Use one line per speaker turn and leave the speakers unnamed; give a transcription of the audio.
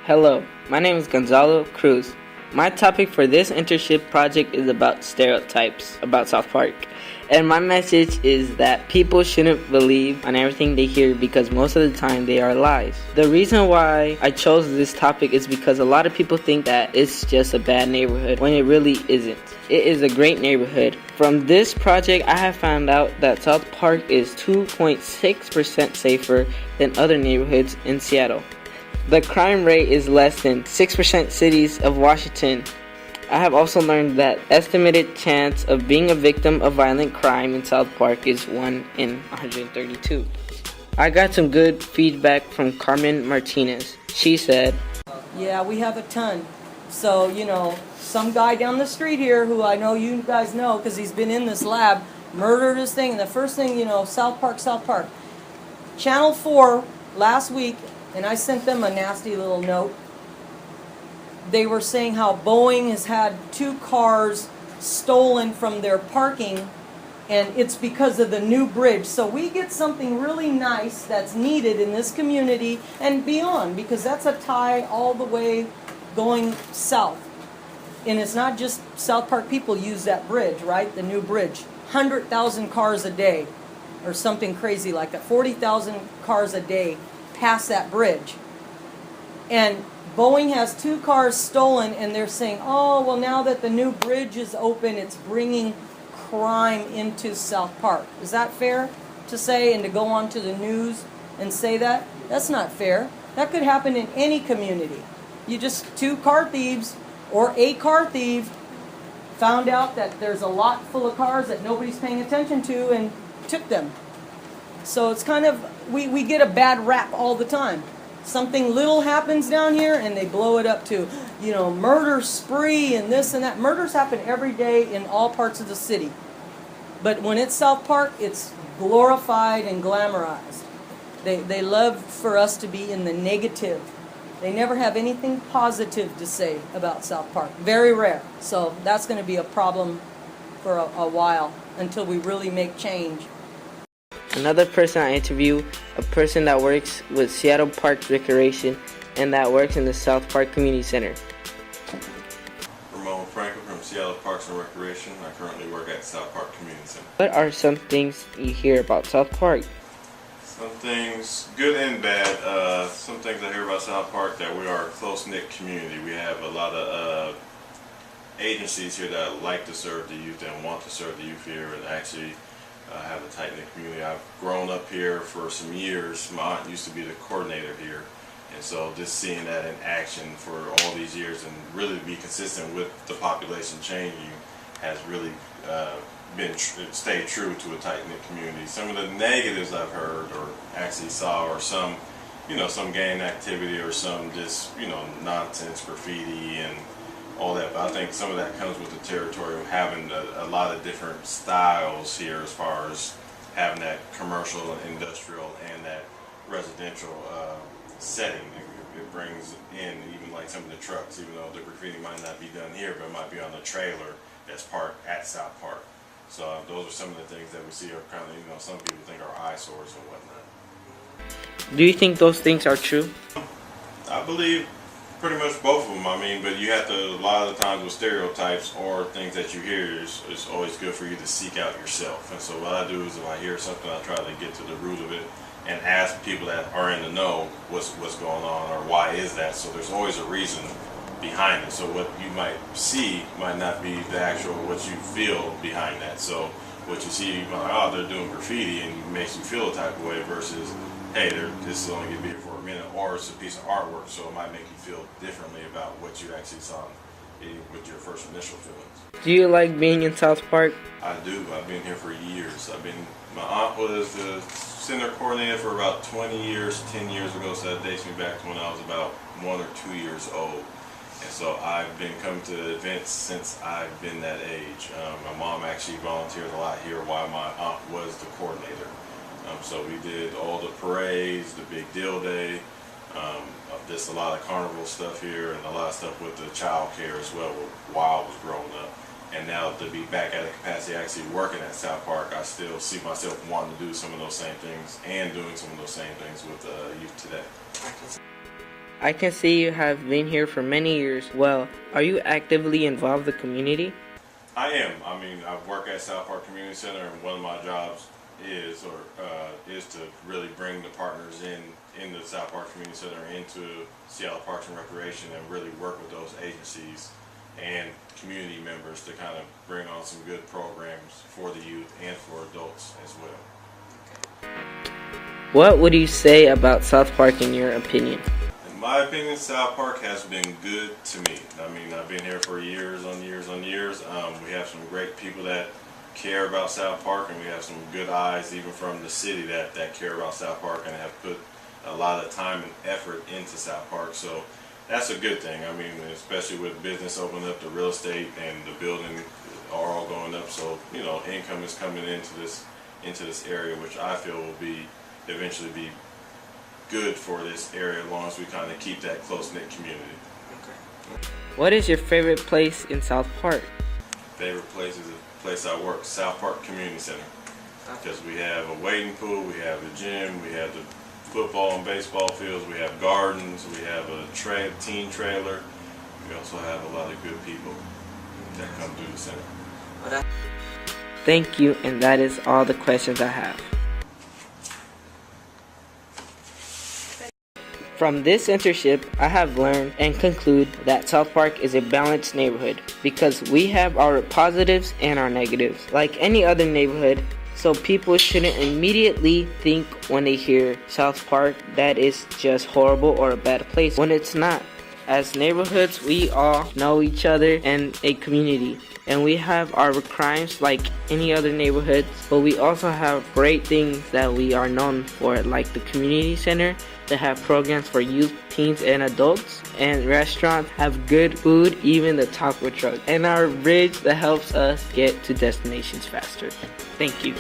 Hello, my name is Gonzalo, Cruz. My topic for this internship project is about stereotypes about South Park. And my message is that people shouldn't believe on everything they hear because most of the time they are lies. The reason why I chose this topic is because a lot of people think that it's just a bad neighborhood when it really isn't. It is a great neighborhood. From this project, I have found out that South Park is 2.6% safer than other neighborhoods in Seattle. The crime rate is less than 6% cities of Washington. I have also learned that estimated chance of being a victim of violent crime in South Park is 1 in 132. I got some good feedback from Carmen Martinez. She said,
"Yeah, we have a ton. So, some guy down the street here who I know you guys know because he's been in this lab, murdered his thing. And the first thing, South Park. Channel 4 last week, and I sent them a nasty little note. They were saying how Boeing has had 2 cars stolen from their parking, and it's because of the new bridge. So we get something really nice that's needed in this community and beyond, because that's a tie all the way going south. And it's not just South Park people use that bridge, right? The new bridge. 100,000 cars a day, or something crazy like that. 40,000 cars a day pass that bridge. And Boeing has 2 cars stolen, and they're saying, oh, well, now that the new bridge is open, it's bringing crime into South Park. Is that fair to say and to go on to the news and say that? That's not fair. That could happen in any community. You just 2 car thieves or a car thief found out that there's a lot full of cars that nobody's paying attention to and took them. So it's kind of, we get a bad rap all the time. Something little happens down here and they blow it up to, murder spree and this and that. Murders happen every day in all parts of the city. But when it's South Park, it's glorified and glamorized. They love for us to be in the negative. They never have anything positive to say about South Park. Very rare. So that's going to be a problem for a while until we really make change.
Another person I interviewed, a person that works with Seattle Parks Recreation and that works in the South Park Community Center.
Ramon Franklin from Seattle Parks and Recreation. I currently work at South Park Community Center.
What are some things you hear about South Park?
Some things good and bad. Some things I hear about South Park, that we are a close-knit community. We have a lot of agencies here that like to serve the youth and want to serve the youth here, and actually have a tight-knit community. I've grown up here for some years. My aunt used to be the coordinator here, and so just seeing that in action for all these years and really be consistent with the population changing has really stayed true to a tight-knit community. Some of the negatives I've heard or actually saw are some gang activity or some just nonsense graffiti and all that, but I think some of that comes with the territory of having a lot of different styles here, as far as having that commercial and industrial and that residential setting. It brings in even like some of the trucks, even though the graffiti might not be done here, but it might be on the trailer that's parked at South Park. So those are some of the things that we see are kind of, some people think are eyesores and whatnot.
Do you think those things are true?
I believe pretty much both of them. But you have to, a lot of the times with stereotypes or things that you hear, it's always good for you to seek out yourself. And so what I do is if I hear something, I try to get to the root of it and ask people that are in the know what's going on or why is that. So there's always a reason behind it. So what you might see might not be the actual what you feel behind that. So what you see, you might, oh, they're doing graffiti, and it makes you feel a type of way, versus, hey, this is only going to be here for a minute, or it's a piece of artwork, so it might make you feel differently about what you actually saw with your first initial feelings.
Do you like being in South Park?
I do. I've been here for years. My aunt was the center coordinator for about 20 years, 10 years ago, so that dates me back to when I was about 1 or 2 years old. And so I've been coming to events since I've been that age. My mom actually volunteered a lot here while my aunt was the coordinator. So we did all the parades, the Big Deal Day, just a lot of carnival stuff here, and a lot of stuff with the child care as well while I was growing up. And now to be back at a capacity actually working at South Park, I still see myself wanting to do some of those same things and doing some of those same things with youth today.
I can see you have been here for many years. Well, are you actively involved in the community?
I am. I mean, I work at South Park Community Center, and one of my jobs is to really bring the partners in the South Park Community Center into Seattle Parks and Recreation, and really work with those agencies and community members to kind of bring on some good programs for the youth and for adults as well.
What would you say about South Park in your opinion?
In my opinion, South Park has been good to me. I mean, I've been here for years on years on years. We have some great people that care about South Park, and we have some good eyes even from the city that care about South Park and have put a lot of time and effort into South Park. So that's a good thing. I mean, especially with business opening up, the real estate and the building are all going up. So, you know, income is coming into this area, which I feel will eventually be good for this area as long as we kind of keep that close-knit community.
Okay. What is your favorite place in South Park?
Favorite place is the place I work, South Park Community Center. Because we have a wading pool, we have the gym, we have the football and baseball fields, we have gardens, we have a teen trailer. We also have a lot of good people that come through the center.
Thank you, and that is all the questions I have. From this internship, I have learned and conclude that South Park is a balanced neighborhood because we have our positives and our negatives, like any other neighborhood. So people shouldn't immediately think when they hear South Park that it's just horrible or a bad place, when it's not. As neighborhoods, we all know each other and a community, and we have our crimes like any other neighborhoods, but we also have great things that we are known for, like the community center that have programs for youth, teens, and adults, and restaurants have good food, even the taco truck, and our bridge that helps us get to destinations faster. Thank you.